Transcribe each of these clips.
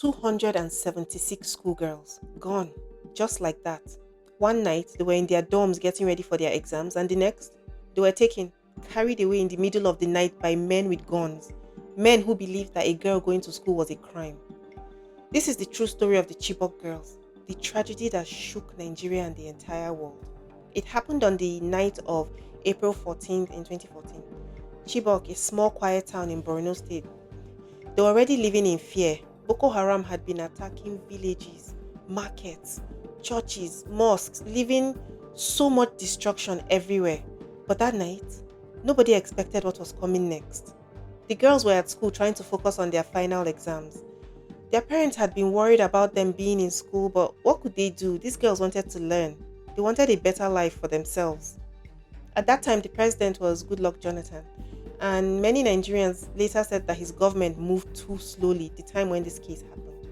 276 schoolgirls gone, just like that. One night, they were in their dorms getting ready for their exams, and the next, they were taken, carried away in the middle of the night by men with guns. Men who believed that a girl going to school was a crime. This is the true story of the Chibok girls, the tragedy that shook Nigeria and the entire world. It happened on the night of April 14th in 2014. Chibok, a small quiet town in Borno State, they were already living in fear. Boko Haram had been attacking villages, markets, churches, mosques, leaving so much destruction everywhere. But that night, nobody expected what was coming next. The girls were at school trying to focus on their final exams. Their parents had been worried about them being in school, but what could they do? These girls wanted to learn. They wanted a better life for themselves. At that time, the president was Goodluck Jonathan, and many Nigerians later said that his government moved too slowly the time when this case happened.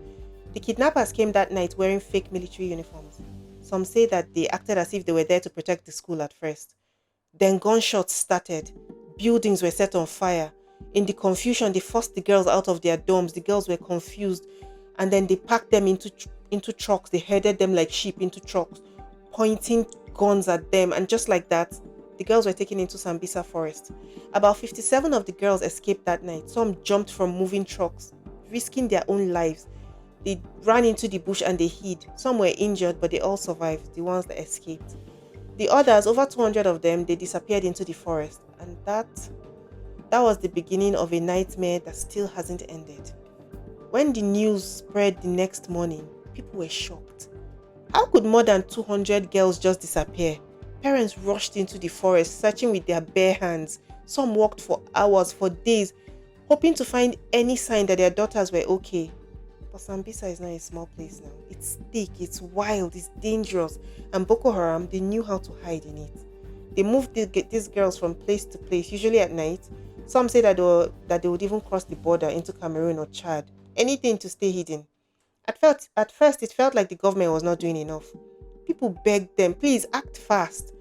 The kidnappers came that night wearing fake military uniforms. Some say that they acted as if they were there to protect the school at first. Then gunshots started, buildings were set on fire. In the confusion, they forced the girls out of their dorms. The girls were confused, and then they packed them into trucks. They herded them like sheep into trucks, pointing guns at them, and just like that, the girls were taken into Sambisa forest. About 57 of the girls escaped that night. Some jumped from moving trucks, risking their own lives. They ran into the bush and they hid. Some were injured, but they all survived, the ones that escaped. The others, over 200 of them, they disappeared into the forest. And that was the beginning of a nightmare that still hasn't ended. When the news spread the next morning, people were shocked. How could more than 200 girls just disappear? Parents rushed into the forest, searching with their bare hands. Some walked for hours, for days, hoping to find any sign that their daughters were okay. But Sambisa is not a small place now. It's thick, it's wild, it's dangerous. And Boko Haram, they knew how to hide in it. They moved these girls from place to place, usually at night. Some say that they would even cross the border into Cameroon or Chad. Anything to stay hidden. At first, it felt like the government was not doing enough. People begged them, please act fast.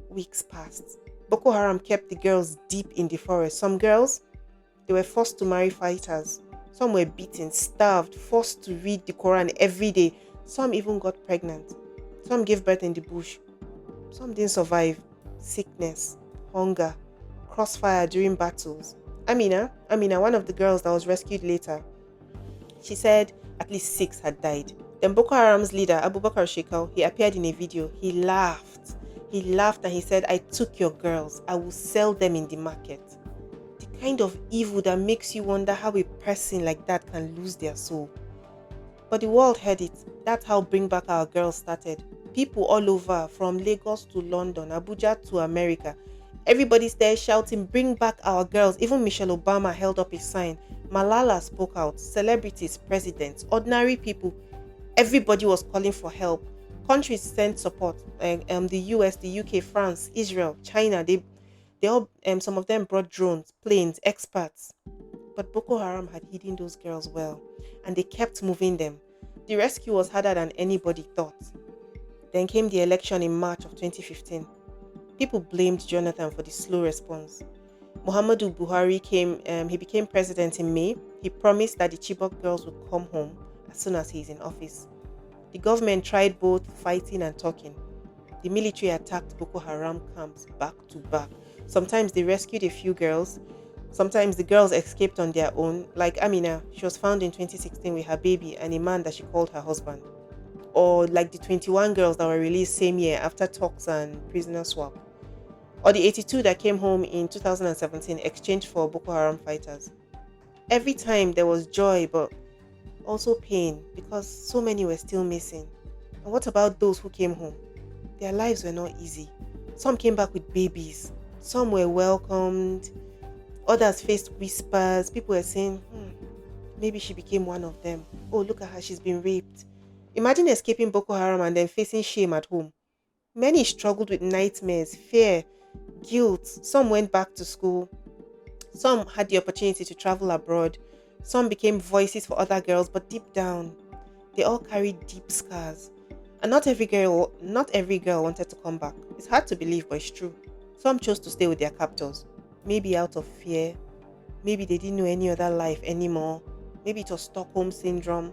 Weeks passed. Boko Haram kept the girls deep in the forest. Some girls, they were forced to marry fighters. Some were beaten, starved, forced to read the Quran every day. Some even got pregnant. Some gave birth in the bush. Some didn't survive. Sickness, hunger, crossfire during battles. Amina, one of the girls that was rescued later, she said at least 6 had died. Then Boko Haram's leader, Abubakar Shekau, he appeared in a video. He laughed. He laughed and he said, I took your girls. I will sell them in the market. The kind of evil that makes you wonder how a person like that can lose their soul. But the world heard it. That's how Bring Back Our Girls started. People all over, from Lagos to London, Abuja to America. Everybody's there shouting, bring back our girls. Even Michelle Obama held up a sign. Malala spoke out. Celebrities, presidents, ordinary people. Everybody was calling for help. Countries sent support. The US, the UK, France, Israel, China. They all, some of them brought drones, planes, experts. But Boko Haram had hidden those girls well, and they kept moving them. The rescue was harder than anybody thought. Then came the election in March of 2015. People blamed Jonathan for the slow response. Muhammadu Buhari he became president in May. He promised that the Chibok girls would come home as soon as he's in office. The government tried both fighting and talking. The military attacked Boko Haram camps back to back. Sometimes they rescued a few girls. Sometimes the girls escaped on their own. Like Amina, she was found in 2016 with her baby and a man that she called her husband. Or like the 21 girls that were released same year after talks and prisoner swap. Or the 82 that came home in 2017 exchanged for Boko Haram fighters. Every time there was joy, but also pain because so many were still missing. And what about those who came home? Their lives were not easy. Some came back with babies. Some were welcomed. Others faced whispers. People were saying, maybe she became one of them. Oh, look at her, she's been raped. Imagine escaping Boko Haram and then facing shame at home. Many struggled with nightmares, fear, guilt. Some went back to school. Some had the opportunity to travel abroad. Some became voices for other girls, but deep down, they all carried deep scars. And not every girl wanted to come back. It's hard to believe, but it's true. Some chose to stay with their captors. Maybe out of fear. Maybe they didn't know any other life anymore. Maybe it was Stockholm syndrome.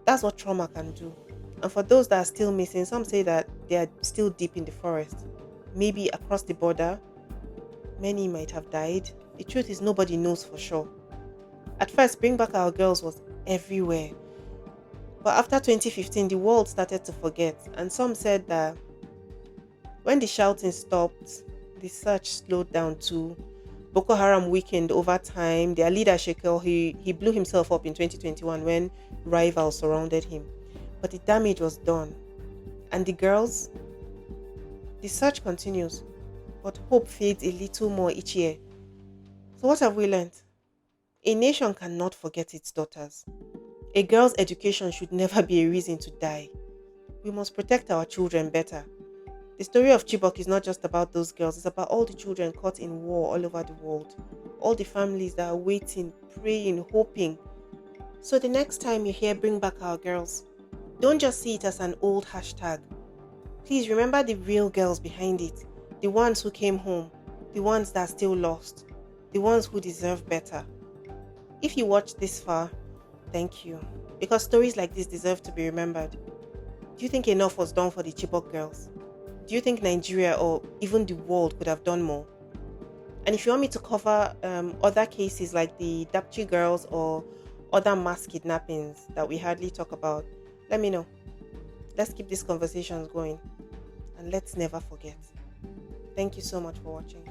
That's what trauma can do. And for those that are still missing, some say that they are still deep in the forest. Maybe across the border, many might have died. The truth is, nobody knows for sure. At first, Bring Back Our Girls was everywhere. But after 2015, the world started to forget. And some said that when the shouting stopped, the search slowed down too. Boko Haram weakened over time. Their leader, Shekel, he blew himself up in 2021 when rivals surrounded him. But the damage was done. And the girls, the search continues, but hope fades a little more each year. So, what have we learned? A nation cannot forget its daughters. A girl's education should never be a reason to die. We must protect our children better. The story of Chibok is not just about those girls, it's about all the children caught in war all over the world. All the families that are waiting, praying, hoping. So the next time you hear Bring Back Our Girls, don't just see it as an old hashtag. Please remember the real girls behind it. The ones who came home. The ones that are still lost. The ones who deserve better. If you watched this far, thank you. Because stories like this deserve to be remembered. Do you think enough was done for the Chibok girls? Do you think Nigeria or even the world could have done more? And if you want me to cover other cases like the Dapchi girls or other mass kidnappings that we hardly talk about, let me know. Let's keep these conversations going and let's never forget. Thank you so much for watching.